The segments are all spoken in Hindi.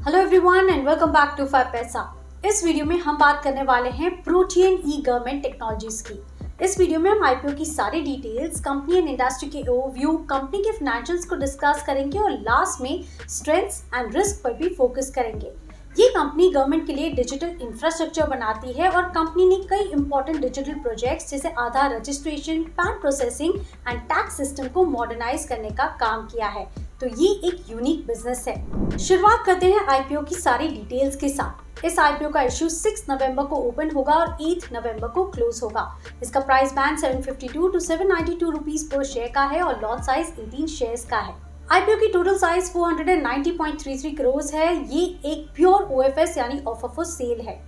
Hello everyone and welcome back to 5 paisa. इस वीडियो में हम बात करने वाले हैं प्रोटियन ई गवर्नमेंट टेक्नोलॉजीज की। इस वीडियो में हम आईपीओ की सारी डिटेल्स, कंपनी एंड इंडस्ट्री के ओवरव्यू, कंपनी के फाइनेंशियल्स को डिस्कस करेंगे और लास्ट में स्ट्रेंथ्स एंड रिस्क पर भी फोकस करेंगे। ये कंपनी गवर्नमेंट के लिए डिजिटल इंफ्रास्ट्रक्चर बनाती है और कंपनी ने कई इंपॉर्टेंट डिजिटल प्रोजेक्ट्स जैसे Aadhaar registration, PAN processing and tax system को मॉडर्नाइज करने का काम किया है। तो ये एक यूनिक बिजनेस है। शुरुआत करते हैं आईपीओ की सारी डिटेल्स के साथ। इस आईपीओ का इश्यू 6 नवंबर को ओपन होगा और 8 नवंबर को क्लोज होगा। इसका प्राइस बैंड 752 टू 792 रुपीस पर शेयर का है और लॉट साइज 18 शेयर्स का है। आईपीओ की टोटल साइज 490.33 करोड़ है। ये एक प्योर ओएफएस यानी ऑफर फॉर सेल है।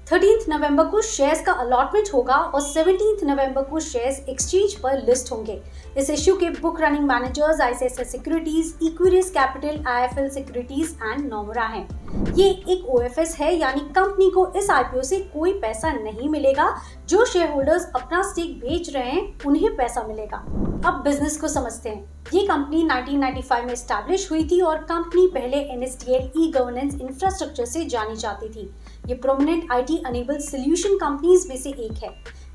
13 नवंबर को शेयर्स का अलॉटमेंट होगा और 17 नवंबर को शेयर्स एक्सचेंज पर लिस्ट होंगे। इस इश्यू के book running managers ICICI securities, Equirus capital, IFL securities and Nomura हैं। ये एक ओएफएस है यानी कंपनी को इस आईपीओ से कोई पैसा नहीं मिलेगा। जो शेयर होल्डर्स अपना स्टेक बेच रहे हैं उन्हें पैसा मिलेगा। अब बिजनेस को समझते हैं। ये कंपनी 1995 में एस्टैब्लिश हुई थी और कंपनी पहले एनएसडीएल ई गवर्नेंस इंफ्रास्ट्रक्चर से जानी जाती थी। ये prominent IT enabled solution companies में से एक है।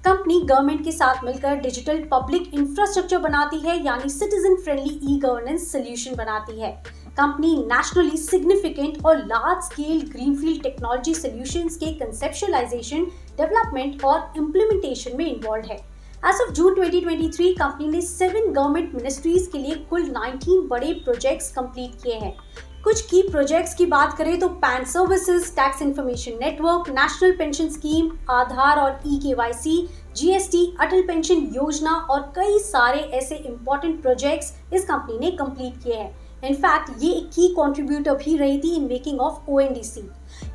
कंपनी गवर्नमेंट के साथ मिलकर डिजिटल पब्लिक इंफ्रास्ट्रक्चर बनाती है यानी citizen friendly e governance solution बनाती है। कंपनी नेशनली सिग्निफिकेंट और large scale greenfield technology solutions के कंसेप्चुअलाइजेशन, डेवलपमेंट और इम्प्लीमेंटेशन में इन्वॉल्व है। As of June 2023, कंपनी ने 7 गवर्नमेंट मिनिस्ट्रीज के लिए कुल 19 बड़े प्रोजेक्ट्स कंप्लीट किए हैं। कुछ की प्रोजेक्ट्स की बात करें तो PAN services, tax information network, national pension scheme, Aadhaar और ई-केवाईसी, जीएसटी, अटल पेंशन योजना और कई सारे ऐसे इंपॉर्टेंट प्रोजेक्ट्स इस कंपनी ने कंप्लीट किए हैं। इनफैक्ट ये एक की कंट्रीब्यूटर भी रही थी in making of ONDC.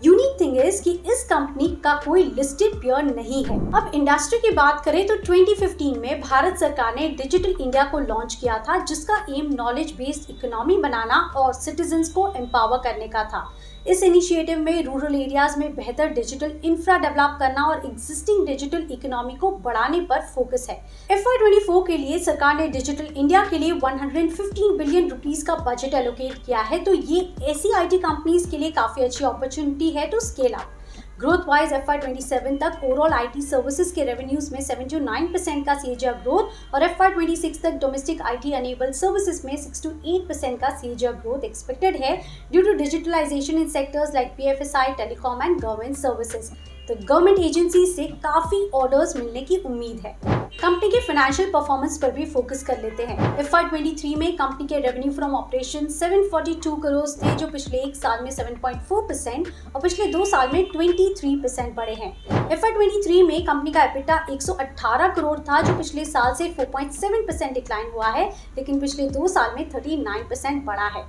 Unique thing is कि इस कंपनी का कोई लिस्टेड पेयर नहीं है। अब इंडस्ट्री की बात करें तो 2015 में भारत सरकार ने डिजिटल इंडिया को लॉन्च किया था, जिसका एम नॉलेज बेस्ड इकोनॉमी बनाना और सिटीजन्स को एम्पावर करने का था। इस इनिशिएटिव में रूरल एरियाज में बेहतर डिजिटल इंफ्रा डेवलप करना और एग्जिस्टिंग डिजिटल इकोनॉमी को बढ़ाने पर फोकस है। FY24 के लिए सरकार ने डिजिटल इंडिया के लिए 115 बिलियन रुपीस का बजट एलोकेट किया है। तो ये ऐसी आईटी कंपनीज के लिए काफी अच्छी अपॉर्चुनिटी है to scale up. Growth wise FY27 तक ओवरऑल आईटी सर्विसेज के रेवेन्यूज में 79% का CAGR ग्रोथ और FY26 तक डोमेस्टिक आईटी अनेबल्ड सर्विसेज में 6 to 8% का CAGR ग्रोथ एक्सपेक्टेड है due to digitalisation in sectors like BFSI, telecom and government services. तो गवर्नमेंट एजेंसी से काफी ऑर्डर्स मिलने की उम्मीद है। कंपनी के फाइनेंशियल परफॉर्मेंस पर भी फोकस कर लेते हैं। FY23 में कंपनी के रेवेन्यू फ्रॉम ऑपरेशन 742 करोड़ थे, जो पिछले एक साल में 7.4% और पिछले 2 साल में 23% बढ़े हैं। FY23 में कंपनी का एबिटा 118 करोड़ था, जो पिछले साल से 4.7% डिक्लाइन हुआ है, लेकिन पिछले 2 साल में 39% बढ़ा है।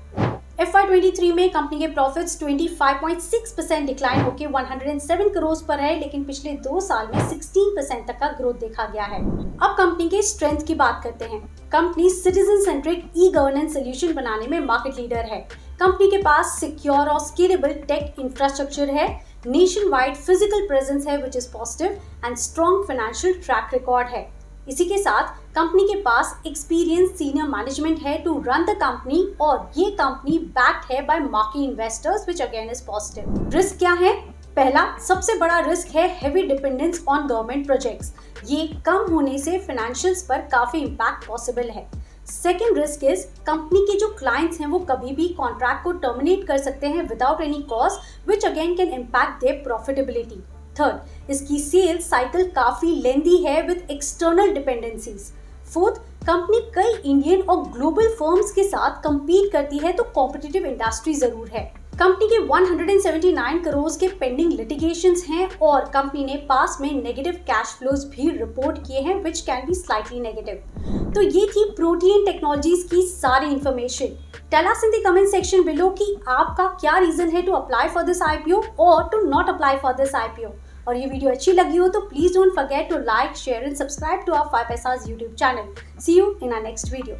FY23 में कंपनी के प्रॉफिट्स 25.6% डिक्लाइन होकर 107 करोड़ पर है, लेकिन पिछले 2 साल में 16% तक का ग्रोथ देखा गया है। अब कंपनी के स्ट्रेंथ की बात करते हैं। Company citizen centric e governance solution बनाने में मार्केट लीडर है। कंपनी के पास सिक्योर और स्केलेबल टेक इंफ्रास्ट्रक्चर है, नेशन वाइड फिजिकल प्रेजेंस है which is positive and strong financial track record है। इसी के साथ कंपनी के पास एक्सपीरियंस सीनियर मैनेजमेंट है टू रन द कंपनी और ये कंपनी बैक्ड है bye market investors which again is positive. Risk क्या है? पहला सबसे बड़ा रिस्क है heavy dependence on government projects. ये कम होने से फाइनेंशियल्स पर काफी इम्पैक्ट पॉसिबल है। सेकेंड रिस्क इज कंपनी के जो क्लाइंट्स हैं वो कभी भी कॉन्ट्रैक्ट को टर्मिनेट कर सकते हैं without any cost which again can impact their profitability. Third, इसकी सेल्स साइकिल काफी लेंदी है with external dependencies. Fourth, company कई इंडियन और ग्लोबल फर्म्स के साथ compete करती है, तो कॉम्पिटिटिव इंडस्ट्री जरूर है। कंपनी के 179 करोड़ के पेंडिंग लिटिगेशंस हैं और कंपनी ने पास में नेगेटिव कैश फ्लोज भी रिपोर्ट किए हैं which can be slightly negative. तो ये थी प्रोटियन टेक्नोलॉजीज की सारी information. Tell us in the comment section below कि आपका क्या रीजन है to apply for this IPO और to not apply for this IPO. और ये वीडियो अच्छी लगी हो तो please don't forget to like, share and subscribe to our 5 पैसाज YouTube channel. C you in our next video.